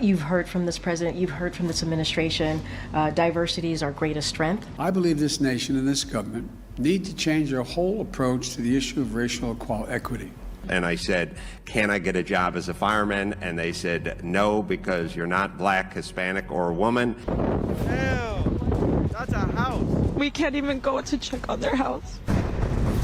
You've heard from this president, you've heard from this administration, diversity is our greatest strength. I believe this nation and this government need to change their whole approach to the issue of racial equity. And I said, can I get a job as a fireman? And they said, no, because you're not black, Hispanic, or a woman. Ew, that's a house. We can't even go to check on their house.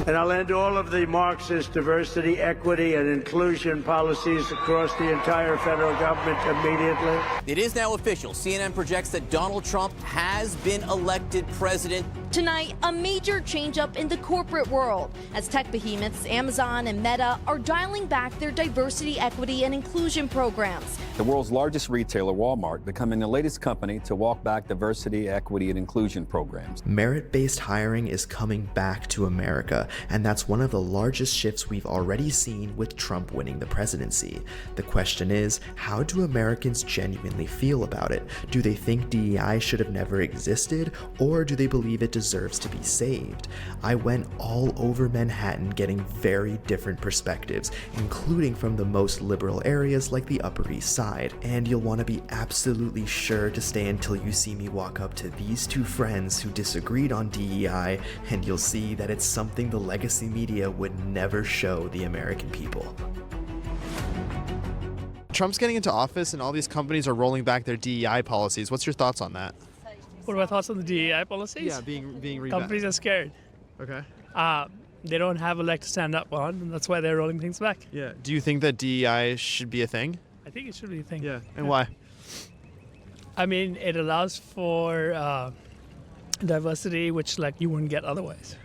And I'll end all of the Marxist diversity, equity, and inclusion policies across the entire federal government immediately. It is now official. CNN projects that Donald Trump has been elected president. Tonight, a major change-up in the corporate world as tech behemoths Amazon and Meta are dialing back their diversity, equity, and inclusion programs. The world's largest retailer, Walmart, becoming the latest company to walk back diversity, equity, and inclusion programs. Merit-based hiring is coming back to America, and that's one of the largest shifts we've already seen with Trump winning the presidency. The question is, how do Americans genuinely feel about it? Do they think DEI should have never existed, or do they believe it deserves to be saved? I went all over Manhattan getting very different perspectives, including from the most liberal areas like the Upper East Side. And you'll want to be absolutely sure to stay until you see me walk up to these two friends who disagreed on DEI, and you'll see that it's something the legacy media would never show the American people. Trump's getting into office and all these companies are rolling back their DEI policies. What's your thoughts on that? What are my thoughts on the DEI policies? Yeah, being revamped. Companies are scared. Okay. They don't have a leg to stand up on, and that's why they're rolling things back. Yeah. Do you think that DEI should be a thing? I think it should be a thing. Yeah. And why? I mean, it allows for diversity, which like you wouldn't get otherwise.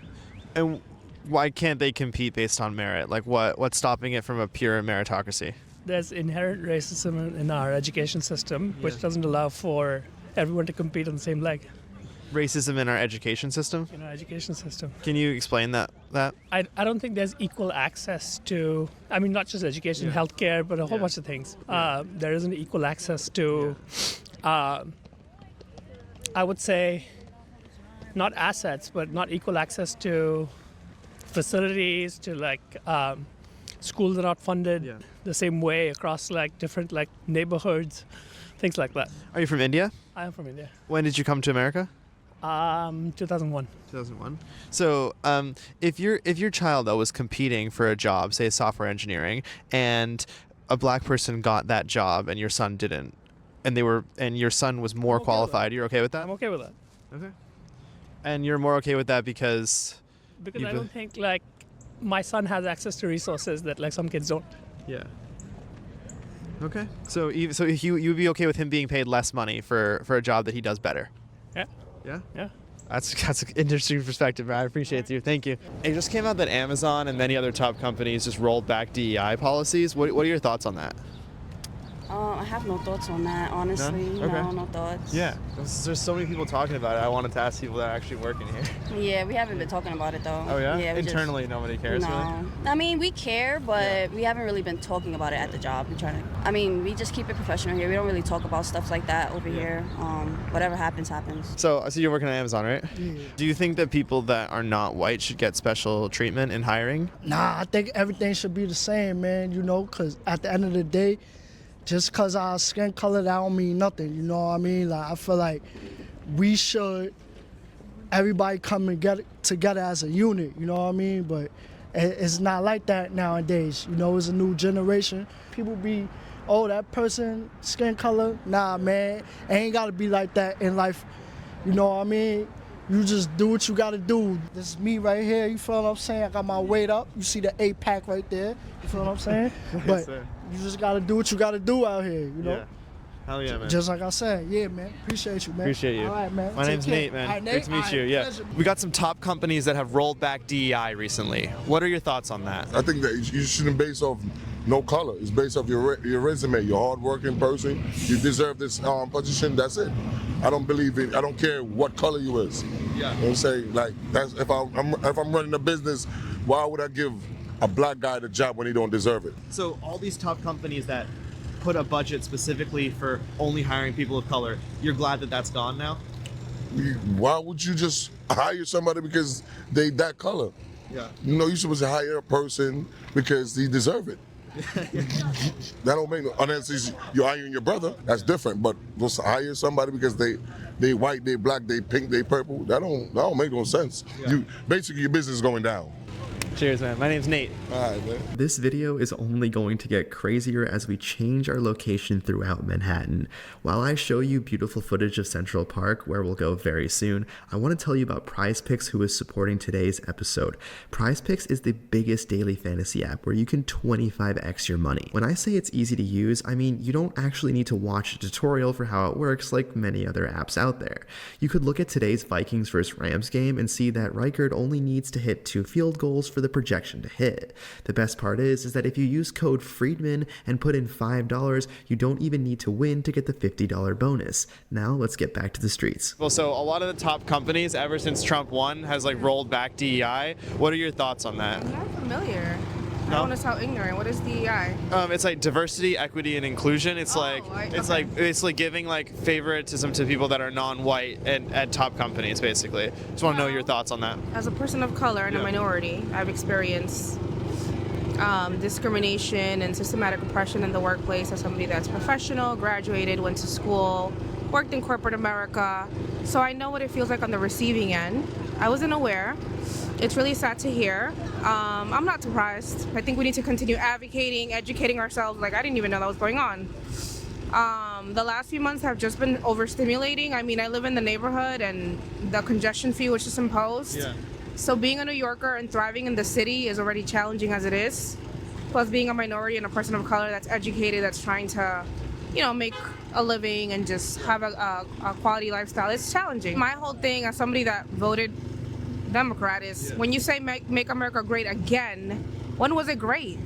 And why can't they compete based on merit? Like what's stopping it from a pure meritocracy? There's inherent racism in our education system, which doesn't allow for everyone to compete on the same leg. Racism in our education system? In our education system. Can you explain that? I don't think there's equal access to, I mean, not just education, healthcare, but a whole bunch of things. There isn't equal access to, I would say, not assets, but not equal access to facilities, to like schools are not funded the same way across like different like neighborhoods, things like that. Are you from India? I am from India. When did you come to America? 2001. 2001. So, if your child though was competing for a job, say software engineering, and a black person got that job and your son didn't, and your son was more qualified, you're okay with that? I'm okay with that. Okay. And you're more okay with that because I don't think like my son has access to resources that like some kids don't. Yeah. Okay. So you'd be okay with him being paid less money for a job that he does better? Yeah. Yeah? Yeah. That's an interesting perspective. I appreciate you. Thank you. It just came out that Amazon and many other top companies just rolled back DEI policies. What are your thoughts on that? I have no thoughts on that, honestly. None? Okay. No thoughts. Yeah. There's so many people talking about it. I wanted to ask people that are actually working here. Yeah, we haven't been talking about it, though. Oh, yeah? Yeah. Internally, nobody cares, no. really? I mean, we care, but we haven't really been talking about it at the job. We just keep it professional here. We don't really talk about stuff like that over here. Whatever happens, happens. So I see you're working at Amazon, right? Yeah. Do you think that people that are not white should get special treatment in hiring? Nah, I think everything should be the same, man, because at the end of the day, just because our skin color, that don't mean nothing, you know what I mean? Like, I feel like everybody come and get together as a unit, you know what I mean? But it's not like that nowadays, it's a new generation. People be, that person, skin color, nah, man, it ain't gotta be like that in life, you know what I mean? You just do what you gotta do. This is me right here, you feel what I'm saying? I got my weight up, you see the 8-pack right there, you feel what I'm saying? But you just gotta do what you gotta do out here, you know? Yeah. Hell yeah, man. Just like I said, yeah, man. Appreciate you, man. Appreciate you. All right, man. My name's Nate, man. Right, Nate? Great to meet you. Yeah. Pleasure. We got some top companies that have rolled back DEI recently. What are your thoughts on that? I think that you shouldn't base off no color. It's based off your resume. You're a hard-working person. You deserve this position. That's it. I don't care what color you is. Yeah. You know what I'm saying? Like, if I'm running a business, why would I give a black guy the job when he don't deserve it? So all these top companies that put a budget specifically for only hiring people of color, you're glad that that's gone now? Why would you just hire somebody because they that color? Yeah. You're supposed to hire a person because he deserve it. That don't make no, unless you're hiring your brother, that's different. But just hire somebody because they white, they black, they pink, they purple, that don't make no sense. You basically your business is going down. Cheers, man. My name's Nate. All right, man. This video is only going to get crazier as we change our location throughout Manhattan. While I show you beautiful footage of Central Park, where we'll go very soon, I want to tell you about PrizePicks, who is supporting today's episode. PrizePicks is the biggest daily fantasy app where you can 25x your money. When I say it's easy to use, I mean you don't actually need to watch a tutorial for how it works like many other apps out there. You could look at today's Vikings vs. Rams game and see that Reichard only needs to hit 2 field goals for the projection to hit. The best part is that if you use code Friedman and put in $5, you don't even need to win to get the $50 bonus. Now let's get back to the streets. Well, so a lot of the top companies ever since Trump won has like rolled back DEI. What are your thoughts on that? I'm not familiar. I No? don't want to sound ignorant. What is DEI? It's like diversity, equity, and inclusion. It's like basically giving like favoritism to people that are non-white and at top companies, basically. Just want to know your thoughts on that. As a person of color and a minority, I've experienced discrimination and systematic oppression in the workplace as somebody that's professional, graduated, went to school, worked in corporate America. So I know what it feels like on the receiving end. I wasn't aware. It's really sad to hear. I'm not surprised. I think we need to continue advocating, educating ourselves. Like, I didn't even know that was going on. The last few months have just been overstimulating. I mean, I live in the neighborhood and the congestion fee was just imposed. Yeah. So being a New Yorker and thriving in the city is already challenging as it is. Plus being a minority and a person of color that's educated, that's trying to, you know, make a living and just have a quality lifestyle, it's challenging. My whole thing as somebody that voted Democrat is when you say make America great again, when was it great?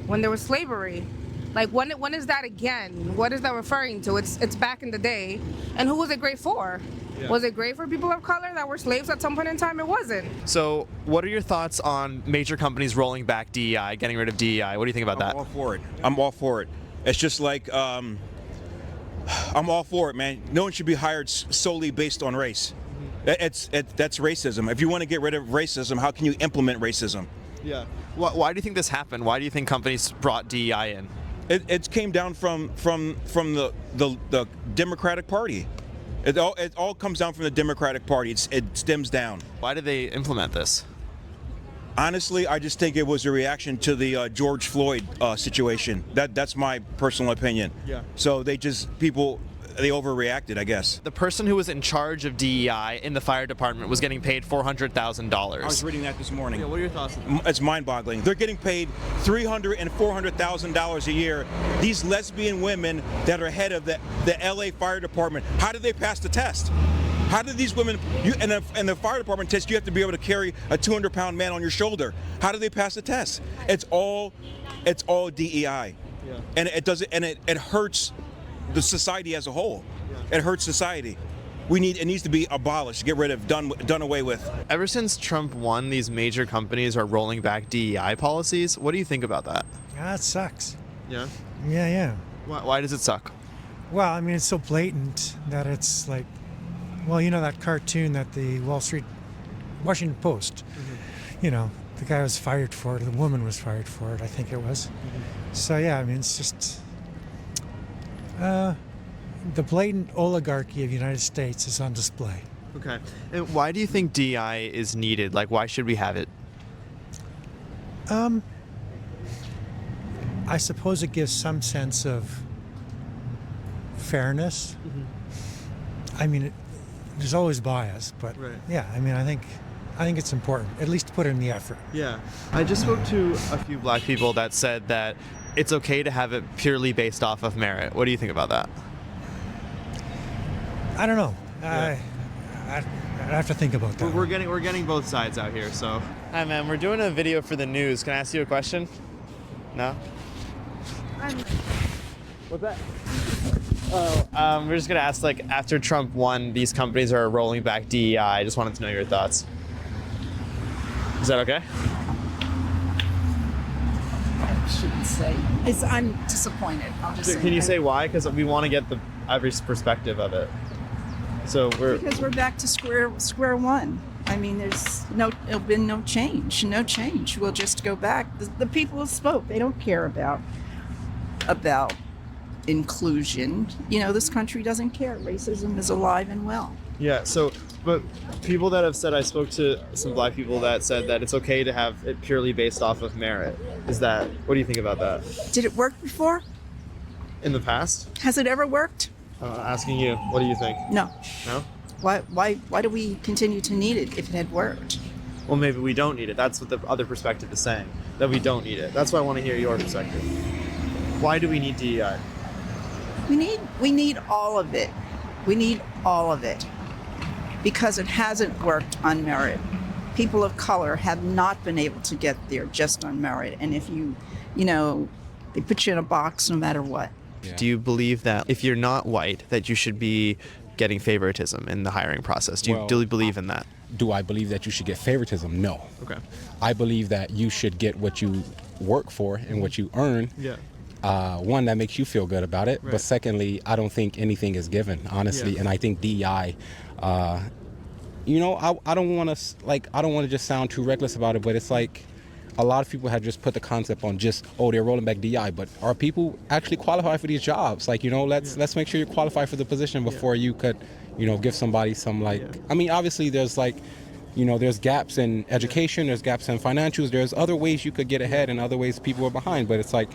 When there was slavery. Like when is that again? What is that referring to? It's back in the day. And who was it great for? Yeah. Was it great for people of color that were slaves at some point in time? It wasn't. So what are your thoughts on major companies rolling back DEI, getting rid of DEI? What do you think about that? I'm all for it. I'm all for it. It's just like, I'm all for it, man. No one should be hired solely based on race. That's racism. If you want to get rid of racism, how can you implement racism? Yeah. Why do you think this happened? Why do you think companies brought DEI in? It came down from the Democratic Party. It all comes down from the Democratic Party. It stems down. Why did they implement this? Honestly, I just think it was a reaction to the George Floyd situation. That's my personal opinion. Yeah. So they overreacted, I guess. The person who was in charge of DEI in the fire department was getting paid $400,000. I was reading that this morning. Yeah, what are your thoughts on that? It's mind-boggling. They're getting paid $300,000 and $400,000 a year. These lesbian women that are head of the LA fire department, how did they pass the test? How did these women, in the fire department test, you have to be able to carry a 200-pound man on your shoulder. How did they pass the test? It's all DEI. Yeah. And it hurts the society as a whole. Yeah. It hurts society. It needs to be abolished, get rid of, done away with. Ever since Trump won, these major companies are rolling back DEI policies. What do you think about that? It sucks. Yeah? Yeah. Why does it suck? Well, I mean, it's so blatant that it's like, well, you know that cartoon that the Washington Post, you know, the guy was fired for it, the woman was fired for it, I think it was. So yeah, I mean, it's just, the blatant oligarchy of the United States is on display. Okay. And why do you think DEI is needed? Like, why should we have it? I suppose it gives some sense of fairness. I mean, there's always bias, but yeah, I mean, I think it's important, at least to put in the effort. Yeah. I just spoke to a few black people that said that it's okay to have it purely based off of merit. What do you think about that? I don't know. Yeah. I'd have to think about that. We're getting both sides out here, so. Hi, man. We're doing a video for the news. Can I ask you a question? No? What's that? We're just gonna ask, like, after Trump won, these companies are rolling back DEI. I just wanted to know your thoughts. Is that okay? I shouldn't say. I'm disappointed. I'll just say. Can you say why? Because we want to get every perspective of it. So because we're back to square one. I mean, there's been no change. No change. We'll just go back. The people have spoke. They don't care about inclusion. You know, this country doesn't care. Racism is alive and well. Yeah, so, but people that have said, I spoke to some black people that said that it's okay to have it purely based off of merit. What do you think about that? Did it work before? In the past? Has it ever worked? Asking you, what do you think? No. No? Why do we continue to need it if it had worked? Well, maybe we don't need it. That's what the other perspective is saying, that we don't need it. That's why I want to hear your perspective. Why do we need DEI? We need all of it. We need all of it. Because it hasn't worked on merit. People of color have not been able to get there just on merit. And if they put you in a box no matter what. Yeah. Do you believe that if you're not white, that you should be getting favoritism in the hiring process? Do you believe in that? Do I believe that you should get favoritism? No. Okay. I believe that you should get what you work for and what you earn. Yeah. One, that makes you feel good about it. Right. But secondly, I don't think anything is given, honestly. Yeah. And I think DEI, I don't want to just sound too reckless about it, but it's like a lot of people have just put the concept on just, they're rolling back DEI, but are people actually qualified for these jobs? Like, let's make sure you're qualified for the position before you could, give somebody some I mean, obviously there's there's gaps in education, there's gaps in financials, there's other ways you could get ahead and other ways people are behind, but it's like,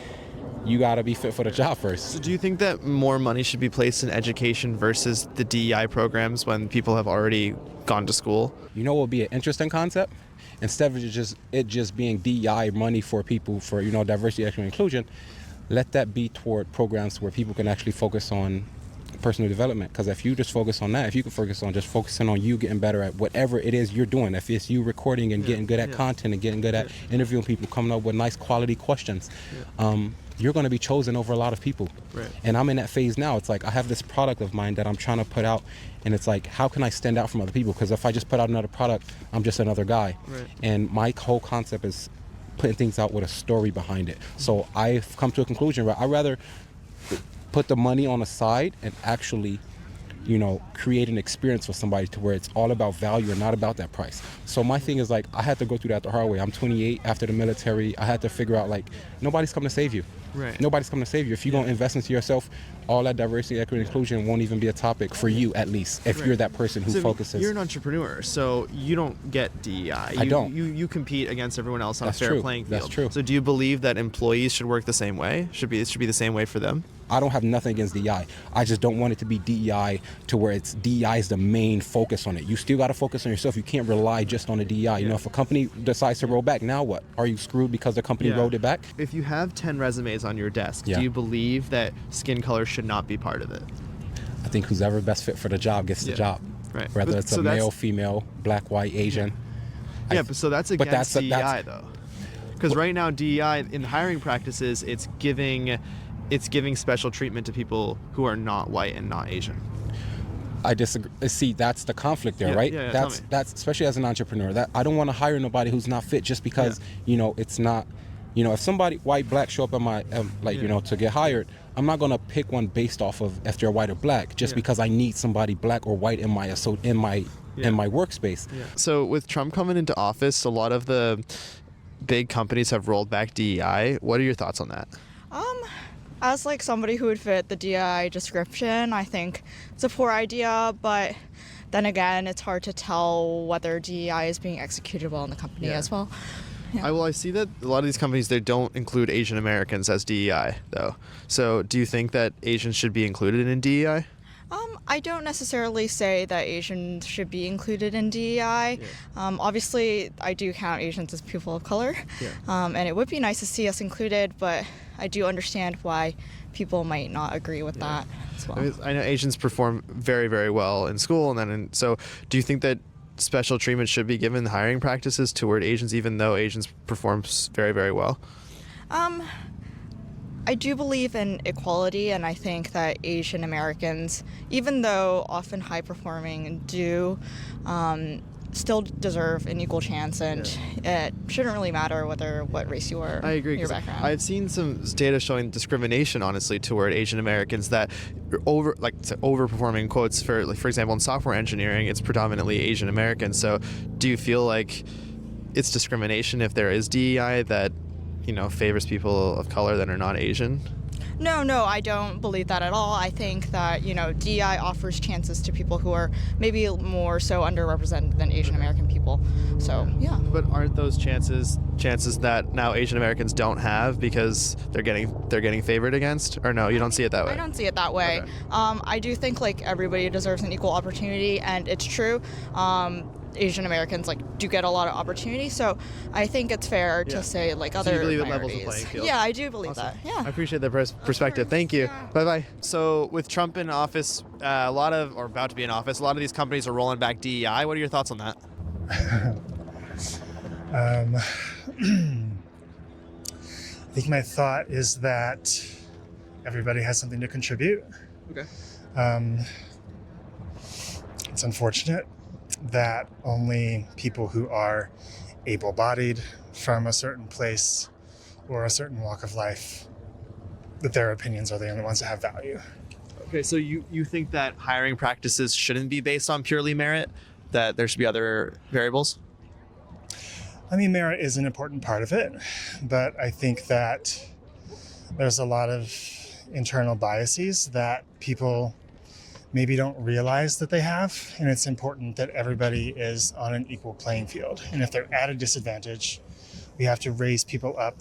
you got to be fit for the job first. So do you think that more money should be placed in education versus the DEI programs when people have already gone to school? You know what would be an interesting concept? Instead of it just being DEI money for people for, diversity, equity, and inclusion, let that be toward programs where people can actually focus on personal development. Because if you just focus on that, if you can focus on just focusing on you getting better at whatever it is you're doing, if it's you recording and getting good at content and getting good at interviewing people, coming up with nice quality questions, you're going to be chosen over a lot of people. Right. And I'm in that phase now. It's like I have this product of mine that I'm trying to put out, and it's like, how can I stand out from other people? Because if I just put out another product, I'm just another guy. Right. And my whole concept is putting things out with a story behind it. So I've come to a conclusion where I'd rather put the money on the side and actually create an experience for somebody to where it's all about value and not about that price. So my thing is I had to go through that the hard way. I'm 28 after the military. I had to figure out nobody's coming to save you. Right. Nobody's coming to save you. If you don't invest into yourself, all that diversity, equity, inclusion won't even be a topic for you, at least, if you're that person who focuses. You're an entrepreneur, so you don't get DEI. I don't. You compete against everyone else on a fair playing field. That's true. So do you believe that employees should work the same way? It should be the same way for them? I don't have nothing against DEI. I just don't want it to be DEI to where DEI is the main focus on it. You still got to focus on yourself. You can't rely just on the DEI. If a company decides to roll back, now what? Are you screwed because the company rolled it back? If you have 10 resumes on your desk, do you believe that skin color should not be part of it? I think who's ever best fit for the job gets the job. Right. Whether it's a male, female, black, white, Asian. So that's against DEI though. Because right now DEI in hiring practices, it's giving special treatment to people who are not white and not Asian. I disagree. See, that's the conflict there, right? That's especially as an entrepreneur. That I don't want to hire nobody who's not fit just because it's not. If somebody white, black show up at my to get hired, I'm not gonna pick one based off of if they're white or black just because I need somebody black or white in my workspace. Yeah. So with Trump coming into office, a lot of the big companies have rolled back DEI. What are your thoughts on that? As somebody who would fit the DEI description, I think it's a poor idea, but then again, it's hard to tell whether DEI is being executed well in the company as well. Yeah. I see that a lot of these companies, they don't include Asian Americans as DEI, though. So do you think that Asians should be included in DEI? I don't necessarily say that Asians should be included in DEI. Obviously, I do count Asians as people of color, and it would be nice to see us included, but I do understand why people might not agree with that as well. I know Asians perform very, very well in school, so do you think that special treatment should be given hiring practices toward Asians, even though Asians perform very, very well? I do believe in equality, and I think that Asian Americans, even though often high performing, do still deserve an equal chance, and it shouldn't really matter what race you are. I agree. Your background. I've seen some data showing discrimination, honestly, toward Asian Americans that overperforming quotes for example, in software engineering, it's predominantly Asian Americans. So, do you feel like it's discrimination if there is DEI that favors people of color that are not Asian? No, I don't believe that at all. I think that, DEI offers chances to people who are maybe more so underrepresented than Asian American people. So, yeah. But aren't those chances that now Asian Americans don't have because they're getting favored against? Or no, you don't see it that way? I don't see it that way. Okay. I do think everybody deserves an equal opportunity, and it's true. Asian Americans do get a lot of opportunity, so I think it's fair to say other so you believe it minorities. levels the playing field? Yeah, I do believe Awesome. that. Yeah. I appreciate the perspective. Thank you. Bye bye. So with Trump in office, about to be in office, a lot of these companies are rolling back DEI. What are your thoughts on that? I think my thought is that everybody has something to contribute. Okay. It's unfortunate that only people who are able-bodied from a certain place or a certain walk of life, that their opinions are the only ones that have value. Okay, so you think that hiring practices shouldn't be based on purely merit, that there should be other variables? I mean, merit is an important part of it, but I think that there's a lot of internal biases that people maybe don't realize that they have, and it's important that everybody is on an equal playing field. And if they're at a disadvantage, we have to raise people up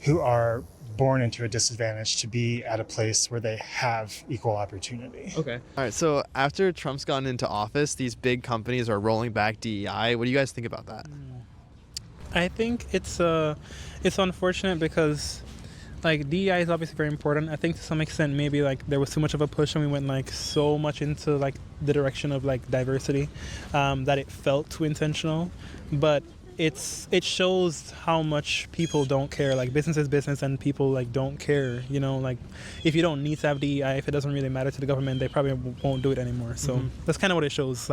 who are born into a disadvantage to be at a place where they have equal opportunity. Okay. All right, so after Trump's gotten into office, these big companies are rolling back DEI. What do you guys think about that? I think it's unfortunate because DEI is obviously very important. I think to some extent maybe there was too much of a push and we went so much into the direction of diversity that it felt too intentional. But it shows how much people don't care. Business is business and people don't care. If you don't need to have DEI, if it doesn't really matter to the government, they probably won't do it anymore. So that's kind of what it shows.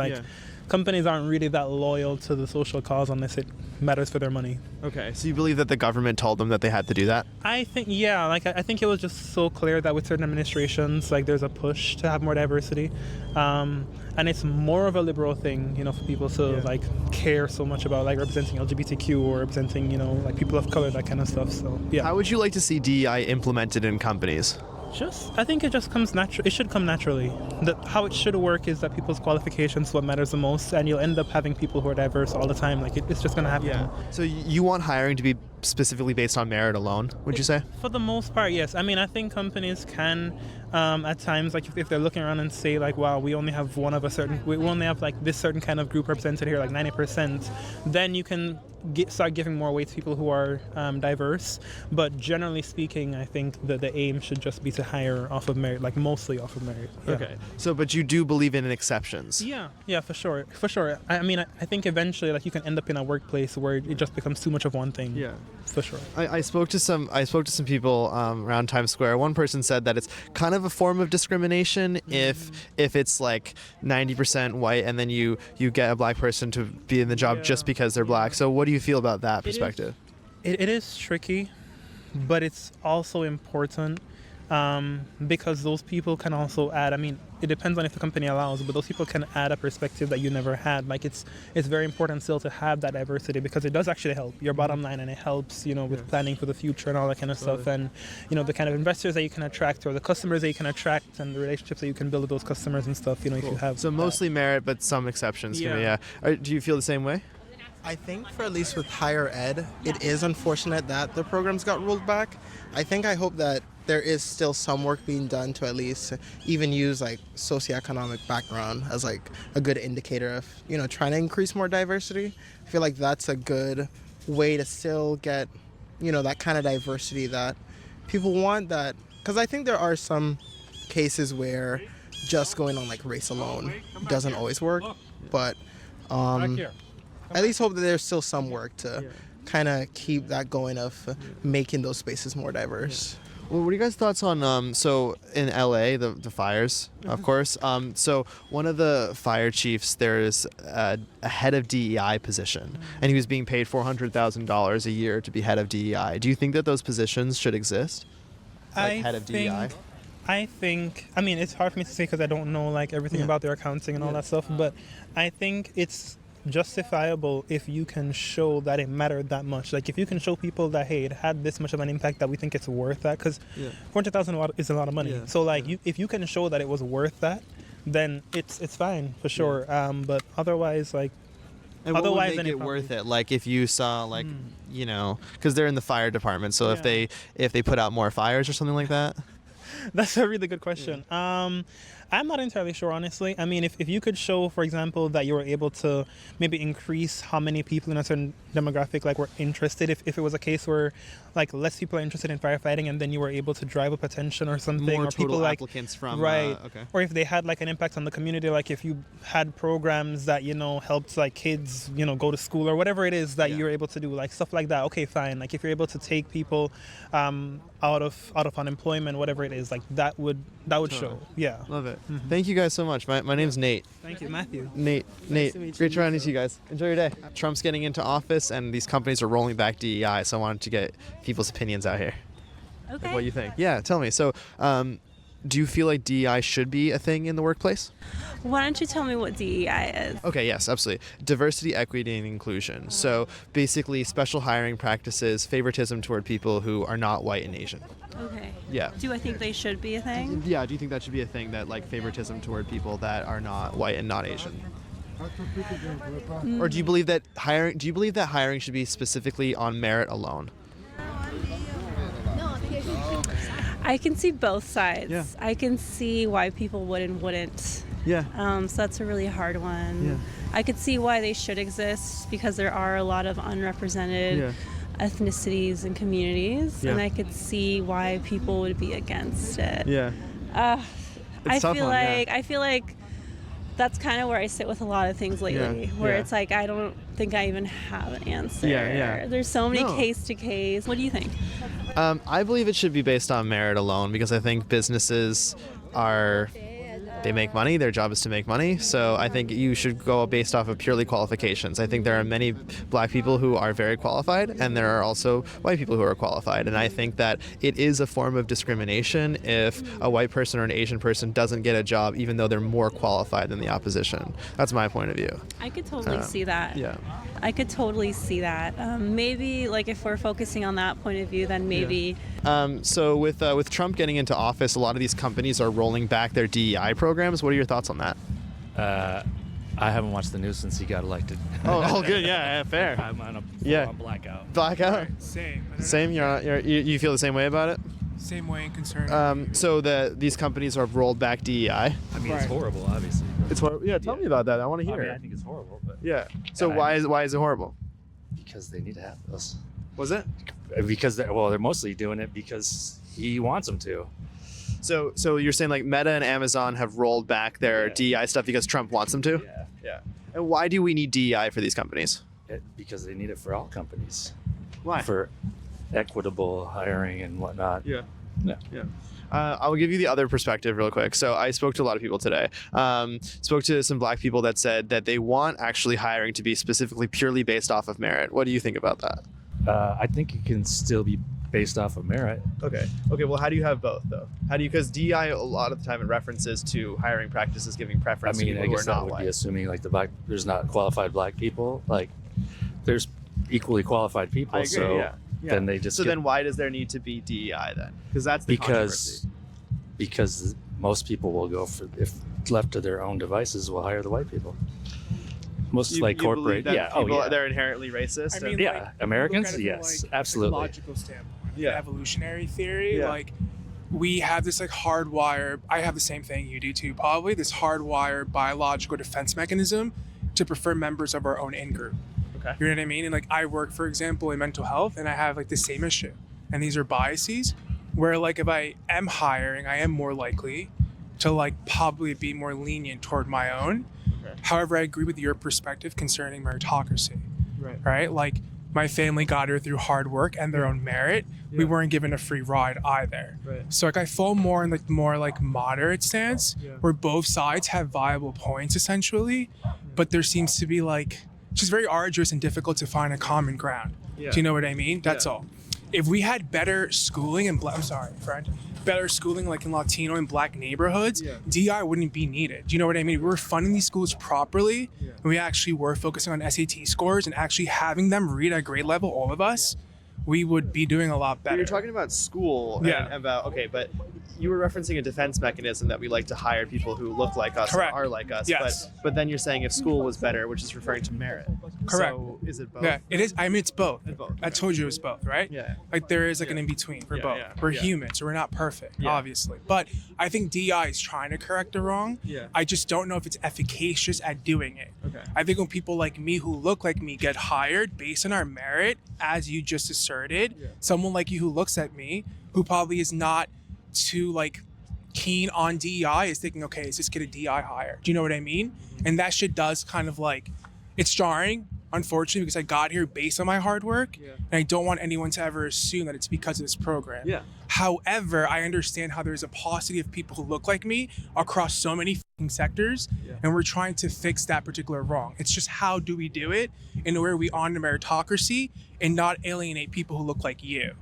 Companies aren't really that loyal to the social cause unless it matters for their money. Okay, so you believe that the government told them that they had to do that? I think, yeah, I think it was just so clear that with certain administrations, there's a push to have more diversity. And it's more of a liberal thing, for people to care so much about representing LGBTQ or representing, people of color, that kind of stuff. So, yeah. How would you like to see DEI implemented in companies? I think it just comes natural. It should come naturally. How it should work is that people's qualifications is what matters the most, and you'll end up having people who are diverse all the time. It's just going to happen. Yeah. So you want hiring to be specifically based on merit alone, would you say? For the most part, yes. I mean, I think companies can, at times, if they're looking around and say, wow, we only have we only have this certain kind of group represented here, 90%, then you can start giving more weight to people who are diverse. But generally speaking, I think that the aim should just be to hire off of merit, mostly off of merit. Yeah. Okay. So, but you do believe in exceptions? Yeah, for sure. I mean, I think eventually, you can end up in a workplace where it just becomes too much of one thing. Yeah. For sure. I spoke to some people around Times Square. One person said that it's kind of a form of discrimination if it's 90% white and then you get a black person to be in the job just because they're black. So what do you feel about that perspective? It is tricky, but it's also important because those people can also add, it depends on if the company allows, but those people can add a perspective that you never had. It's very important still to have that diversity because it does actually help your bottom line, and it helps, with planning for the future and all that kind of stuff. And, the kind of investors that you can attract or the customers that you can attract and the relationships that you can build with those customers and stuff, if you have. So mostly merit, but some exceptions. Yeah. Do you feel the same way? I think for at least with higher ed, it is unfortunate that the programs got rolled back. I hope that there is still some work being done to at least even use socioeconomic background as a good indicator of, trying to increase more diversity. I feel like that's a good way to still get, that kind of diversity that people want, that, because I think there are some cases where just going on race alone doesn't always work, but at least hope that there's still some work to kind of keep that going of making those spaces more diverse. Well, what are you guys' thoughts on so in LA the fires, of course. So one of the fire chiefs, there is a head of DEI position, and he was being paid $400,000 a year to be head of DEI. Do you think that those positions should exist? Like head of DEI? I think, I mean, it's hard for me to say because I don't know like everything about their accounting and all that stuff, but I think it's justifiable if you can show that it mattered that much. Like if you can show people that, hey, it had this much of an impact that we think it's worth that, because 400,000 is a lot of money. So like if you can show that it was worth that, then it's fine for sure. But otherwise, like, and what would make it worth it? Like if you saw like, you know, because they're in the fire department. So if they put out more fires or something like that. That's a really good question. I'm not entirely sure, honestly. I mean, if you could show, for example, that you were able to maybe increase how many people in a certain demographic like were interested, if it was a case where like less people are interested in firefighting and then you were able to drive up attention or something, More or total people like applicants from right, okay. or if they had like an impact on the community, like if you had programs that, you know, helped like kids, you know, go to school or whatever it is that you're able to do, like stuff like that. Okay, fine. Like if you're able to take people out of unemployment, whatever it is, like that would show. Yeah, love it. Thank you guys so much. My name's Nate. Thank you, Matthew. Nate, Nice to meet you. great trying to meet you guys. Enjoy your day. Trump's getting into office, and these companies are rolling back DEI. So I wanted to get people's opinions out here. Okay. Like what you think? Yeah, tell me. So, do you feel like DEI should be a thing in the workplace? Why don't you tell me what DEI is? Okay, yes, absolutely. Diversity, equity, and inclusion. So basically, special hiring practices, favoritism toward people who are not white and Asian. Okay. Yeah. Do I think they should be a thing? Yeah. Do you think that should be a thing, that like favoritism toward people that are not white and not Asian? Or do you believe that hiring? Do you believe that hiring should be specifically on merit alone? I can see both sides. Yeah. I can see why people would and wouldn't. Yeah. So that's a really hard one. Yeah. I could see why they should exist because there are a lot of unrepresented ethnicities and communities, and I could see why people would be against it. Yeah. I feel like that's kind of where I sit with a lot of things lately, where it's like I don't think I even have an answer. Yeah. There's so many case to case. What do you think? I believe it should be based on merit alone, because I think businesses they make money. Their job is to make money. So I think you should go based off of purely qualifications. I think there are many black people who are very qualified, and there are also white people who are qualified. And I think that it is a form of discrimination if a white person or an Asian person doesn't get a job, even though they're more qualified than the opposition. That's my point of view. I could totally see that. Yeah. I could totally see that. Maybe, like, if we're focusing on that point of view, then maybe. So with Trump getting into office, a lot of these companies are rolling back their DEI programs. What are your thoughts on that? I haven't watched the news since he got elected. Oh, good. Yeah, fair. I'm on a full-on blackout. Blackout? Same. Same? You feel the same way about it? Same way and concern. So these companies have rolled back DEI. I mean, it's horrible, obviously. It's horrible. Yeah, tell me about that. I want to hear it. I think it's horrible, but yeah. So why is it horrible? Because they need to have this. Was it? Because they're mostly doing it because he wants them to. So you're saying like Meta and Amazon have rolled back their DEI stuff because Trump wants them to? Yeah. And why do we need DEI for these companies? Because they need it for all companies. Why? For equitable hiring and whatnot. Yeah. Yeah. I will give you the other perspective real quick. So I spoke to a lot of people today. Spoke to some black people that said that they want actually hiring to be specifically purely based off of merit. What do you think about that? I think it can still be based off of merit. Okay. Well, how do you have both though? Because DEI a lot of the time it references to hiring practices giving preference to people I who guess are that not would white. be assuming like there's not qualified black people. Like there's equally qualified people. I agree, so then they just then why does there need to be DEI then? Because that's the controversy. Because most people will go for, if left to their own devices, will hire the white people. Most You corporate, believe that people, yeah. they're inherently racist. I mean, yeah, like, Americans, look at it yes, from, like, absolutely. A logical standpoint, like evolutionary theory. Like, we have this like hardwired. I have the same thing you do too, probably. This hardwired biological defense mechanism to prefer members of our own in group. Okay. You know what I mean? And like, I work, for example, in mental health, and I have like the same issue. And these are biases where, like, if I am hiring, I am more likely to like probably be more lenient toward my own. However, I agree with your perspective concerning meritocracy. Right. Like, my family got here through hard work and their own merit. We weren't given a free ride either. So like I fall more in like more like moderate stance where both sides have viable points essentially, but there seems to be like just very arduous and difficult to find a common ground. Do you know what I mean? That's all. If we had better schooling in better schooling like in Latino and Black neighborhoods, DEI wouldn't be needed. Do you know what I mean? If we were funding these schools properly, and we actually were focusing on SAT scores and actually having them read at grade level, all of us, we would be doing a lot better. You're talking about school and about, okay, but you were referencing a defense mechanism that we like to hire people who look like us and are like us. Yes. But then you're saying if school was better, which is referring to merit. Correct. So is it both? Yeah, it is. I mean, it's both. Both. I told you it was both, right? Yeah. Like there is like an in between for both. We're humans, so we're not perfect, obviously. But I think DEI is trying to correct the wrong. I just don't know if it's efficacious at doing it. I think when people like me who look like me get hired based on our merit, as you just asserted, someone like you who looks at me, who probably is not too like keen on DEI, is thinking, okay, is this kid a DEI hire? Do you know what I mean? And that shit does kind of like, it's jarring, unfortunately, because I got here based on my hard work, and I don't want anyone to ever assume that it's because of this program. However, I understand how there's a paucity of people who look like me across so many fucking sectors, and we're trying to fix that particular wrong. It's just how do we do it in a way we honor meritocracy and not alienate people who look like you.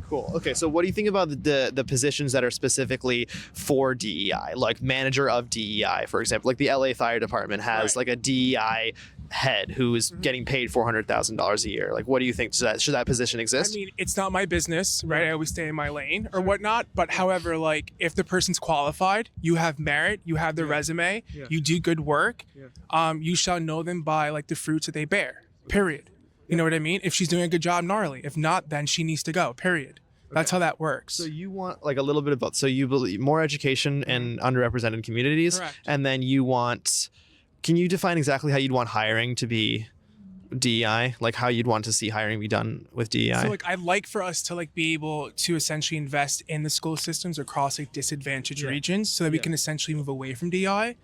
Cool. Okay, so what do you think about the positions that are specifically for DEI, like manager of DEI, for example? Like the LA Fire Department has like a DEI head who is getting paid $400,000 a year. Like, what do you think? Should that position exist? I mean, it's not my business, right? I always stay in my lane or whatnot. But however, like if the person's qualified, you have merit, you have their resume, you do good work, you shall know them by like the fruits that they bear. Period. You know what I mean? If she's doing a good job, gnarly. If not, then she needs to go. Period. That's how that works. So you want like a little bit of both. So you believe more education in underrepresented communities, and then you want. Can you define exactly how you'd want hiring to be DEI? Like how you'd want to see hiring be done with DEI? So like I'd like for us to like be able to essentially invest in the school systems across like disadvantaged regions so that we can essentially move away from DEI.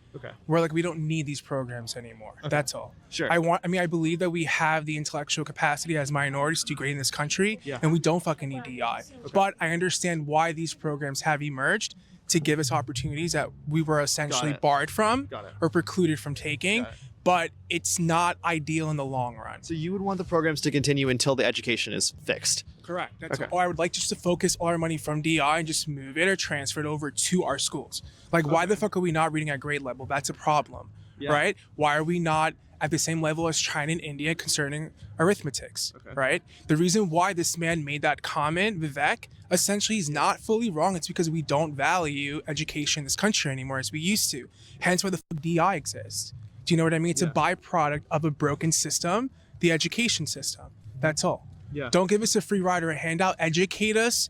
Where like we don't need these programs anymore. That's all. Sure. I believe that we have the intellectual capacity as minorities to do great in this country, and we don't fucking need DEI. But I understand why these programs have emerged to give us opportunities that we were essentially barred from or precluded from taking. But it's not ideal in the long run. So you would want the programs to continue until the education is fixed? Correct. That's all. Or I would like just to focus all our money from DEI and just move it or transfer it over to our schools. Like, why the fuck are we not reading at grade level? That's a problem, right? Why are we not at the same level as China and India concerning arithmetics, right? The reason why this man made that comment, Vivek, essentially is not fully wrong. It's because we don't value education in this country anymore as we used to. Hence why the fuck DEI exists. Do you know what I mean? It's a byproduct of a broken system, the education system. That's all. Don't give us a free ride or a handout. Educate us.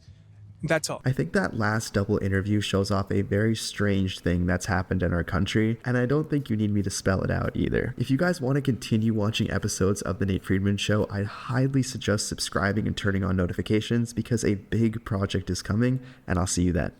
That's all. I think that last double interview shows off a very strange thing that's happened in our country, and I don't think you need me to spell it out either. If you guys want to continue watching episodes of The Nate Friedman Show, I'd highly suggest subscribing and turning on notifications because a big project is coming, and I'll see you then.